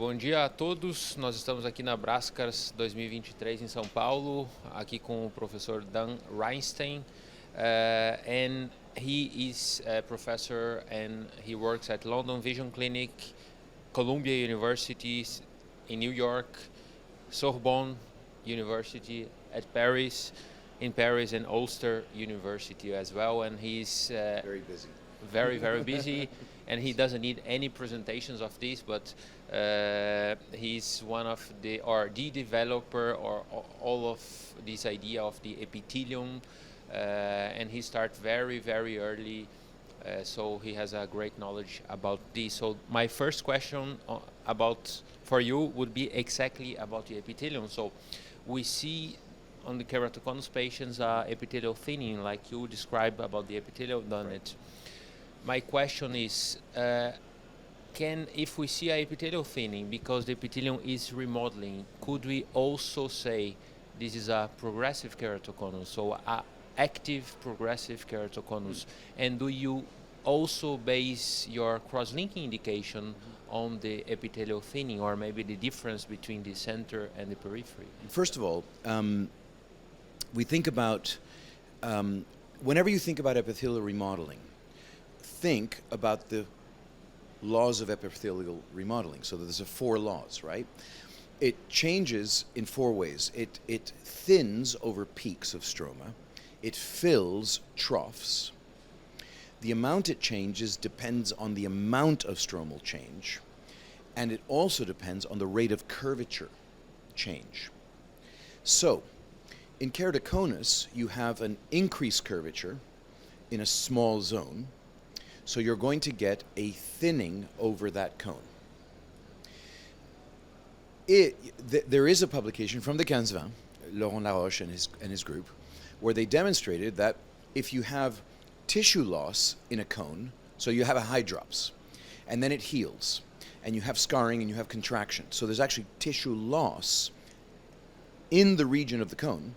Bom dia a todos. Nós estamos aqui na Brascars 2023 em São Paulo, aqui com o professor Dan Reinsten, and he is a professor and he works at London Vision Clinic, Columbia University in New York, Sorbonne University at Paris, in Paris, and Ulster University as well. And he's very busy. Very busy, and he doesn't need any presentations of this, but he's one of the developer or all of this idea of the epitelium, and he started very early, so he has a great knowledge about this. So my first question for you would be exactly about the epitelium. So we see on the keratoconus patients epithelial thinning, like you described about the epithelium done it. My question is, if we see epithelial thinning because the epithelium is remodeling, could we also say this is a progressive keratoconus, so a active progressive keratoconus? And do you also base your cross-linking indication on the epithelial thinning, or maybe the difference between the center and the periphery? First of all, we think about, whenever you think about epithelial remodeling, think about the laws of epithelial remodeling. So there's 4 laws, right? It changes in 4 ways. It thins over peaks of stroma. It fills troughs. The amount it changes depends on the amount of stromal change, and it also depends on the rate of curvature change. So in keratoconus, you have an increased curvature in a small zone, so you're going to get a thinning over that cone. There is a publication from the 15, Laurent Laroche and his group, where they demonstrated that if you have tissue loss in a cone, so you have a hydrops, and then it heals, and you have scarring and you have contraction, so there's actually tissue loss in the region of the cone.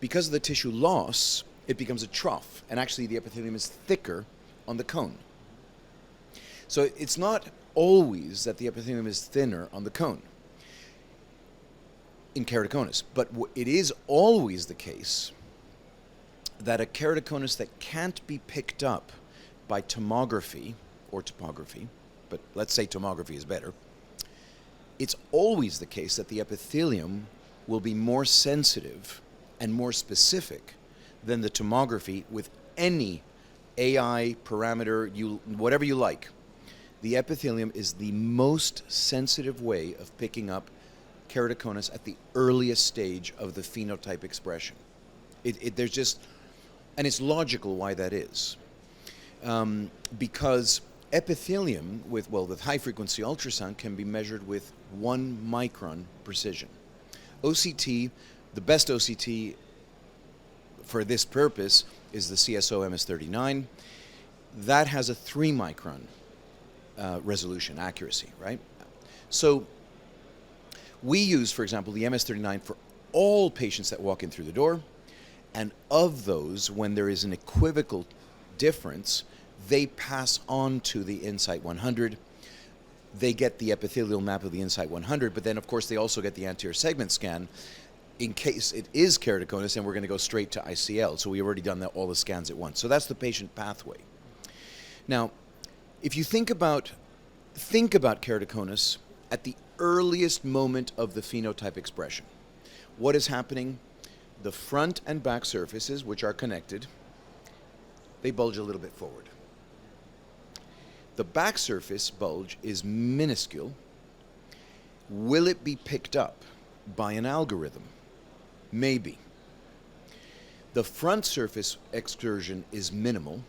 Because of the tissue loss, it becomes a trough, and actually the epithelium is thicker on the cone. So it's not always that the epithelium is thinner on the cone in keratoconus, but it is always the case that a keratoconus that can't be picked up by tomography or topography, but let's say tomography is better, it's always the case that the epithelium will be more sensitive and more specific than the tomography with any AI parameter, whatever you like. The epithelium is the most sensitive way of picking up keratoconus at the earliest stage of the phenotype expression. There's just, and it's logical why that is. Because epithelium with high frequency ultrasound can be measured with 1 micron precision. OCT, the best OCT for this purpose is the CSO MS39. That has a 3 micron resolution accuracy, right? So we use, for example, the MS39 for all patients that walk in through the door, and of those, when there is an equivocal difference, they pass on to the Insight 100. They get the epithelial map of the Insight 100, but then of course they also get the anterior segment scan in case it is keratoconus, and we're going to go straight to ICL. So we've already done all the scans at once. So that's the patient pathway. Now, if you think about keratoconus at the earliest moment of the phenotype expression, what is happening? The front and back surfaces, which are connected, they bulge a little bit forward. The back surface bulge is minuscule. Will it be picked up by an algorithm? Maybe. The front surface excursion is minimal.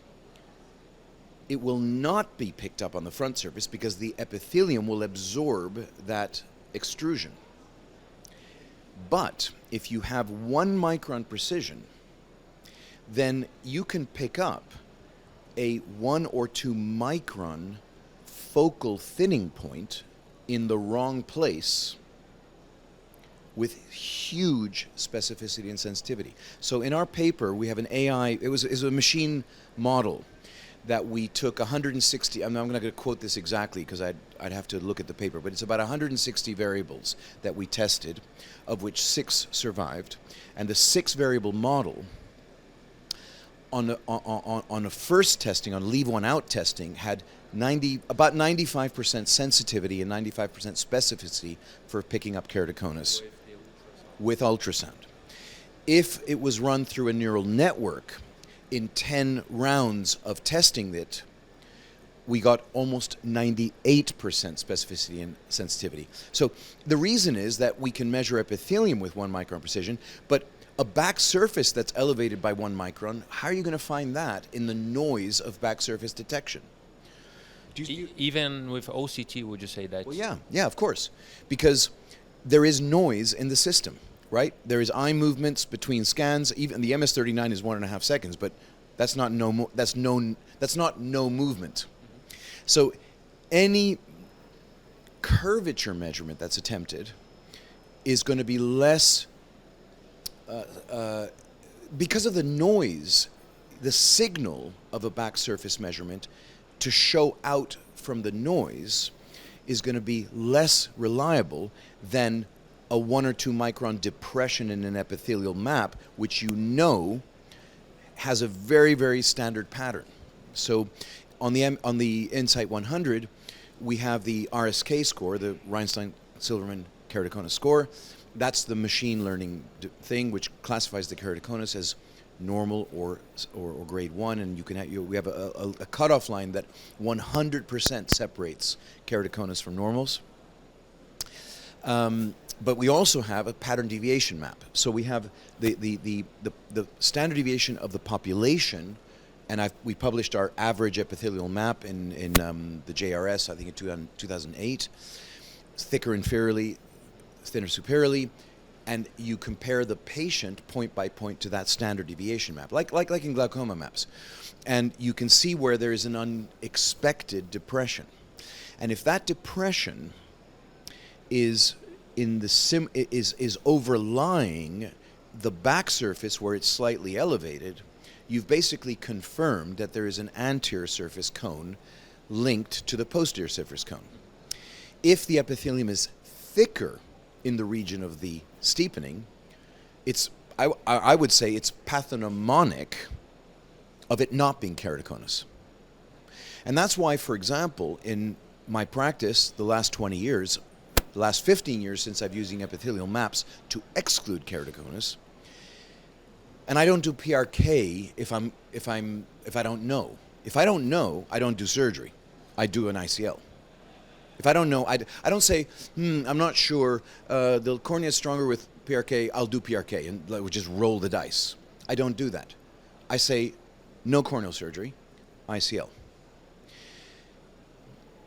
It will not be picked up on the front surface because the epithelium will absorb that extrusion. But if you have 1 micron precision, then you can pick up a 1 or 2 micron focal thinning point in the wrong place with huge specificity and sensitivity. So in our paper, we have an AI, it was a machine model that we took 160, I'm not going to quote this exactly because I'd have to look at the paper, but it's about 160 variables that we tested, of which 6 survived. And the 6 variable model on a first testing, on leave one out testing, had about 95% sensitivity and 95% specificity for picking up keratoconus with ultrasound. If it was run through a neural network, in 10 rounds of testing it, we got almost 98% specificity and sensitivity. So the reason is that we can measure epithelium with 1 micron precision, but a back surface that's elevated by 1 micron, how are you going to find that in the noise of back surface detection? Even with OCT, would you say that? Well, yeah, of course. Because there is noise in the system, right? There is eye movements between scans. Even the MS-39 is 1.5 seconds, but that's not no movement. So any curvature measurement that's attempted is going to be less because of the noise, the signal of a back surface measurement to show out from the noise is going to be less reliable than a 1 or 2 micron depression in an epithelial map, which you know has a very, very standard pattern. So on the Insight 100, we have the RSK score, the Reinstein-Silverman keratoconus score. That's the machine learning thing which classifies the keratoconus as normal or grade 1, and we have a cutoff line that 100% separates keratoconus from normals. But we also have a pattern deviation map. So we have the standard deviation of the population, and we published our average epithelial map in the JRS, I think in 2008. It's thicker inferiorly, thinner superiorly, and you compare the patient point by point to that standard deviation map, like in glaucoma maps. And you can see where there is an unexpected depression. And if that depression is is overlying the back surface where it's slightly elevated, you've basically confirmed that there is an anterior surface cone linked to the posterior surface cone. If the epithelium is thicker in the region of the steepening, I would say it's pathognomonic of it not being keratoconus. And that's why, for example, in my practice, the last 20 years, the last 15 years since I've using epithelial maps to exclude keratoconus, and I don't do PRK if I don't know. If I don't know, I don't do surgery. I do an ICL. If I don't know, I don't say, I'm not sure, the cornea is stronger with PRK, I'll do PRK, and we just roll the dice. I don't do that. I say, no corneal surgery, ICL.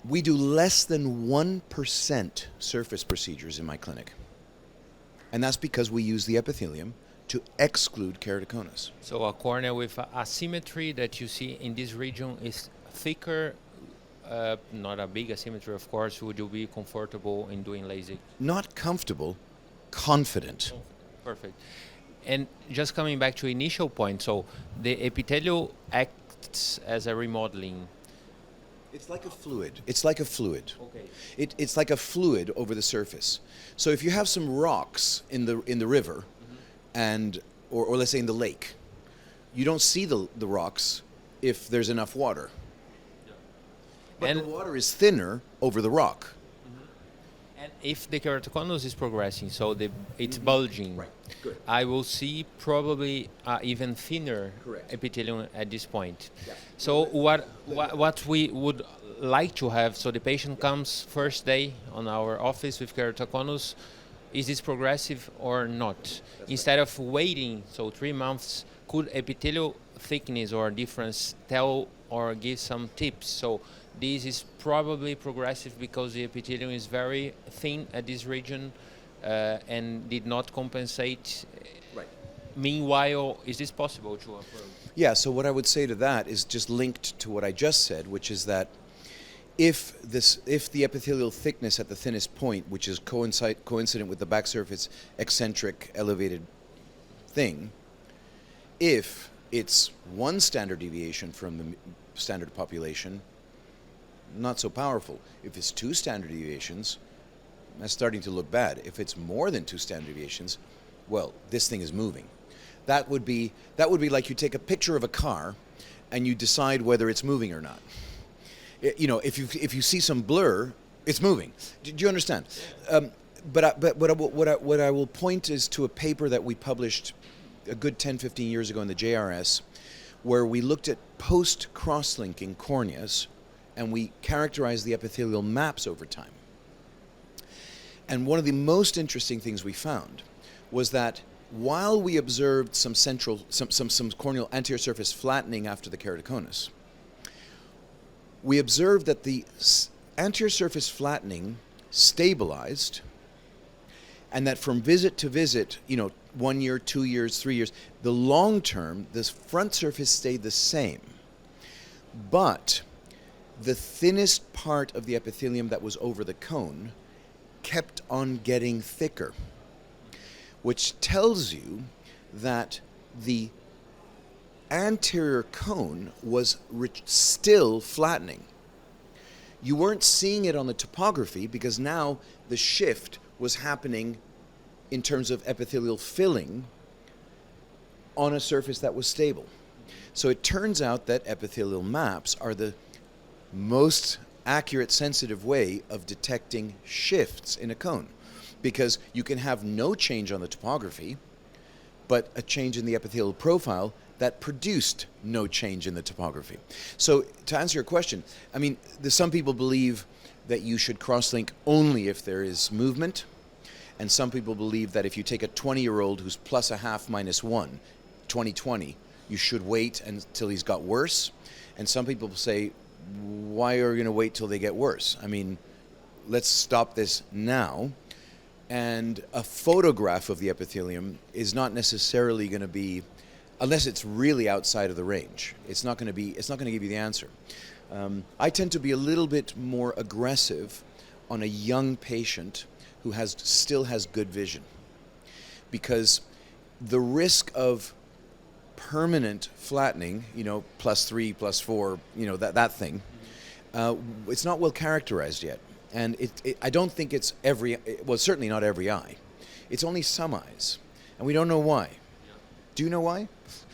We do less than 1% surface procedures in my clinic. And that's because we use the epithelium to exclude keratoconus. So a cornea with asymmetry that you see in this region is thicker, not a big asymmetry, of course. Would you be comfortable in doing LASIK? Not comfortable, confident. Perfect. And just coming back to initial point, so the epithelial acts as a remodeling. It's like a fluid. It's like a fluid. Okay. It's like a fluid over the surface. So if you have some rocks in the river, and or let's say in the lake, you don't see the rocks if there's enough water. Yeah. But and the water is thinner over the rock. And if the keratoconus is progressing, so it's bulging, right. Good. I will see probably even thinner Correct. epithelium at this point. Yeah. So what we would like to have, so the patient comes first day on our office with keratoconus, is this progressive or not? Instead of waiting, so 3 months, could epithelial thickness or difference tell or give some tips? So this is probably progressive because the epithelium is very thin at this region and did not compensate. Right. Meanwhile, is this possible to approach? Yeah, so what I would say to that is just linked to what I just said, which is that if the epithelial thickness at the thinnest point, which is coincident with the back surface eccentric elevated thing, if it's one standard deviation from the standard population, not so powerful. If it's two standard deviations, that's starting to look bad. If it's more than two standard deviations, well, this thing is moving. That would be like you take a picture of a car and you decide whether it's moving or not. If you see some blur, it's moving. Do you understand? But what I will point is to a paper that we published a good 10, 15 years ago in the JRS, where we looked at post-cross-linking corneas and we characterized the epithelial maps over time. And one of the most interesting things we found was that while we observed some corneal anterior surface flattening after the keratoconus, we observed that the anterior surface flattening stabilized, and that from visit to visit, 1 year, 2 years, 3 years, the long term, this front surface stayed the same. But the thinnest part of the epithelium that was over the cone kept on getting thicker, which tells you that the anterior cone was still flattening. You weren't seeing it on the topography because now the shift was happening in terms of epithelial filling on a surface that was stable. So it turns out that epithelial maps are the most accurate, sensitive way of detecting shifts in a cone, because you can have no change on the topography, but a change in the epithelial profile that produced no change in the topography. So to answer your question, some people believe that you should cross-link only if there is movement, and some people believe that if you take a 20-year-old who's plus a half minus 1, 20/20, you should wait until he's got worse. And some people say, why are you going to wait till they get worse? Let's stop this now. And a photograph of the epithelium is not necessarily going to be, unless it's really outside of the range, it's not going to give you the answer. I tend to be a little bit more aggressive on a young patient who still has good vision, because the risk of permanent flattening, +3, +4, that thing, it's not well characterized yet. And I don't think it's certainly not every eye. It's only some eyes. And we don't know why. Do you know why?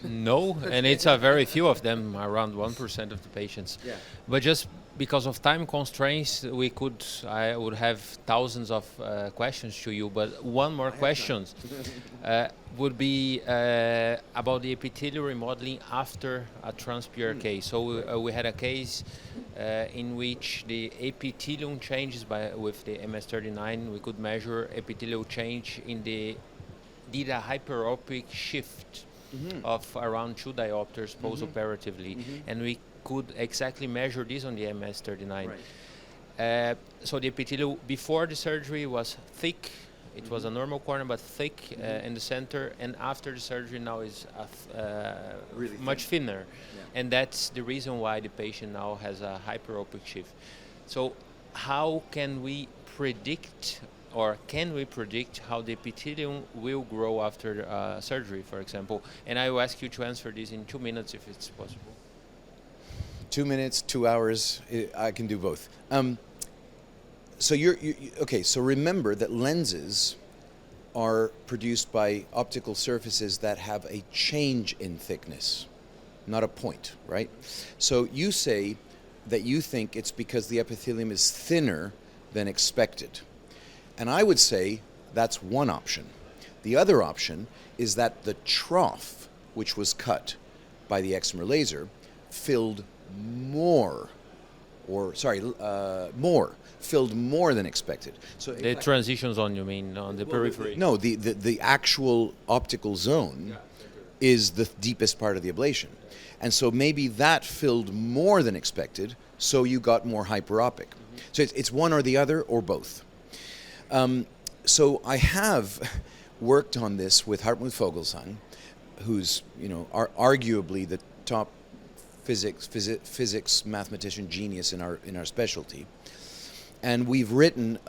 No, and it's a very few of them, around 1% of the patients. Yeah. But just because of time constraints, I would have thousands of questions to you, but one more question would be about the epithelial remodeling after a trans-PR case. So we had a case in which the epithelium changes with the MS-39. We could measure epithelial change did a hyperopic shift of around 2 diopters post-operatively, and we could exactly measure this on the MS-39. Right. So the epithelium before the surgery was thick. It was a normal cornea, but thick in the center, and after the surgery now is really much thinner. Yeah. And that's the reason why the patient now has a hyperopic shift. So how can we predict, or can we predict how the epithelium will grow after surgery, for example? And I will ask you to answer this in 2 minutes if it's possible. 2 minutes, 2 hours, I can do both. So so remember that lenses are produced by optical surfaces that have a change in thickness, not a point, right? So you say that you think it's because the epithelium is thinner than expected. And I would say that's one option. The other option is that the trough, which was cut by the excimer laser, filled more than expected. So the transition zone, you mean, on the periphery? No, the actual optical zone is the deepest part of the ablation. And so maybe that filled more than expected, so you got more hyperopic. So it's one or the other, or both. So I have worked on this with Hartmut Vogelsang, who's arguably the top physics mathematician genius in our specialty, and we've written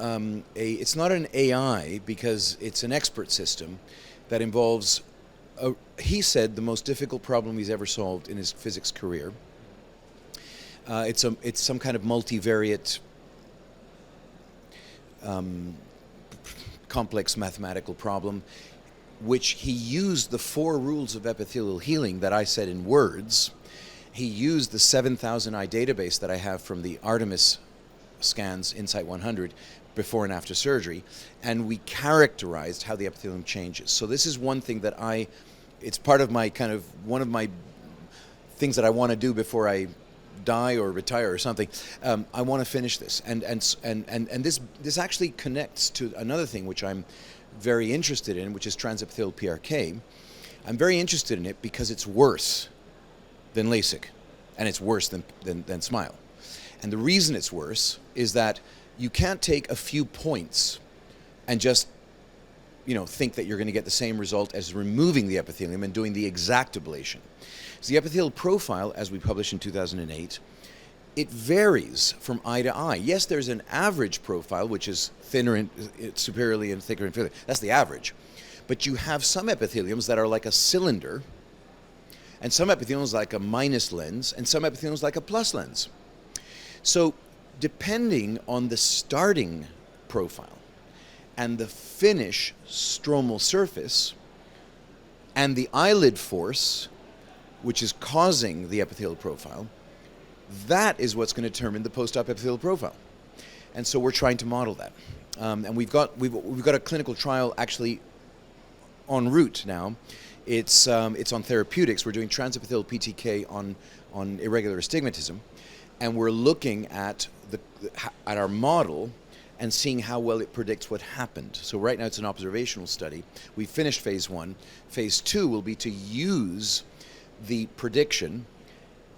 it's not an AI because it's an expert system that involves he said, the most difficult problem he's ever solved in his physics career. It's some kind of multivariate, complex mathematical problem, which he used the 4 rules of epithelial healing that I said in words. He used the 7,000 database that I have from the Artemis scans, Insight 100, before and after surgery, and we characterized how the epithelium changes. So this is one thing that it's part of my one of my things that I want to do before I die or retire or something. I want to finish this, and this actually connects to another thing which I'm very interested in, which is transepithelial PRK. I'm very interested in it because it's worse than LASIK, and it's worse than SMILE. And the reason it's worse is that you can't take a few points and just think that you're going to get the same result as removing the epithelium and doing the exact ablation. So the epithelial profile, as we published in 2008, it varies from eye to eye. Yes, there's an average profile, which is thinner and superiorly and thicker and inferiorly. That's the average. But you have some epitheliums that are like a cylinder, and some epitheliums like a minus lens, and some epitheliums like a plus lens. So depending on the starting profile and the finish stromal surface and the eyelid force, which is causing the epithelial profile, that is what's going to determine the post-op epithelial profile. And so we're trying to model that. And we've got a clinical trial actually en route now. It's on therapeutics. We're doing transepithelial PTK on irregular astigmatism, and we're looking at our model and seeing how well it predicts what happened. So right now it's an observational study. We finished phase 1. Phase 2 will be to use the prediction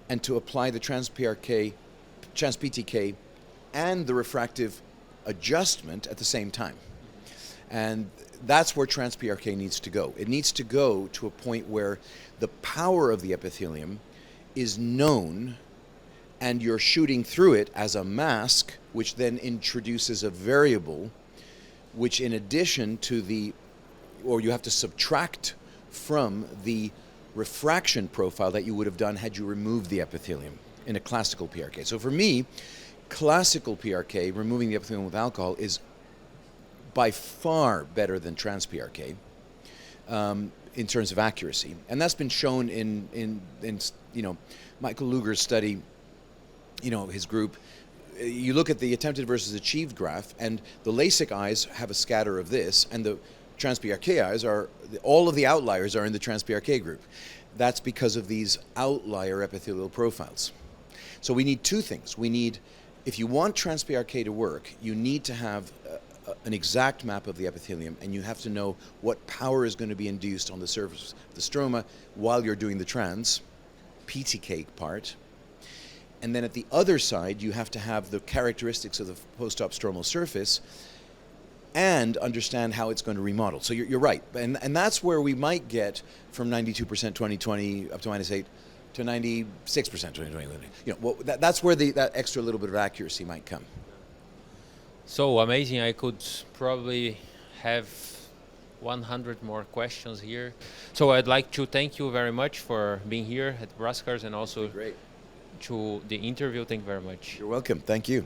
and to apply the trans-PTK and the refractive adjustment at the same time. And that's where trans-PRK needs to go. It needs to go to a point where the power of the epithelium is known and you're shooting through it as a mask, which then introduces a variable, which in addition to you have to subtract from the refraction profile that you would have done had you removed the epithelium in a classical PRK. So for me, classical PRK, removing the epithelium with alcohol, is by far better than trans-PRK in terms of accuracy. And that's been shown in Michael Luger's study, his group. You look at the attempted versus achieved graph, and the LASIK eyes have a scatter of this, and the trans-PRK eyes all of the outliers are in the trans-PRK group. That's because of these outlier epithelial profiles. So we need 2 things. If you want trans-PRK to work, you need to have an exact map of the epithelium, and you have to know what power is going to be induced on the surface of the stroma while you're doing the trans-PTK part. And then at the other side, you have to have the characteristics of the post-op stromal surface and understand how it's going to remodel. So you're right. And that's where we might get from 92% 2020 up to -8 to 96% 2020. That's where that extra little bit of accuracy might come. So amazing. I could probably have 100 more questions here. So I'd like to thank you very much for being here at Brascars and also Great. to the interview. Thank you very much. You're welcome. Thank you.